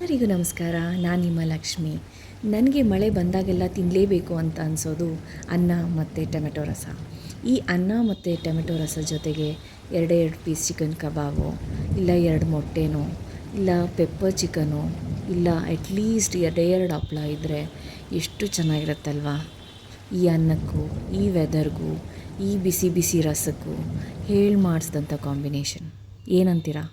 ಎಲ್ಲರಿಗೂ ನಮಸ್ಕಾರ. ನಾನು ನಿಮ್ಮ ಲಕ್ಷ್ಮಿ. ನನಗೆ ಮಳೆ ಬಂದಾಗೆಲ್ಲ ತಿನ್ನಲೇಬೇಕು ಅಂತ ಅನಿಸೋದು ಅನ್ನ ಮತ್ತು ಟೊಮೆಟೊ ರಸ. ಈ ಅನ್ನ ಮತ್ತು ಟೊಮೆಟೊ ರಸ ಜೊತೆಗೆ ಎರಡೇ ಪೀಸ್ ಚಿಕನ್ ಕಬಾಬು, ಇಲ್ಲ 2 ಮೊಟ್ಟೆನೋ, ಇಲ್ಲ ಪೆಪ್ಪರ್ ಚಿಕನು, ಇಲ್ಲ ಅಟ್ಲೀಸ್ಟ್ ಎರಡೇ ಹಪ್ಪಳ ಇದ್ದರೆ ಎಷ್ಟು ಚೆನ್ನಾಗಿರುತ್ತಲ್ವ. ಈ ಅನ್ನಕ್ಕೂ ಈ ವೆದರ್ಗೂ ಈ ಬಿಸಿ ಬಿಸಿ ರಸಕ್ಕೂ ಹೇಳಿ ಮಾಡಿಸಿದಂಥ ಕಾಂಬಿನೇಷನ್. ಏನಂತೀರಾ?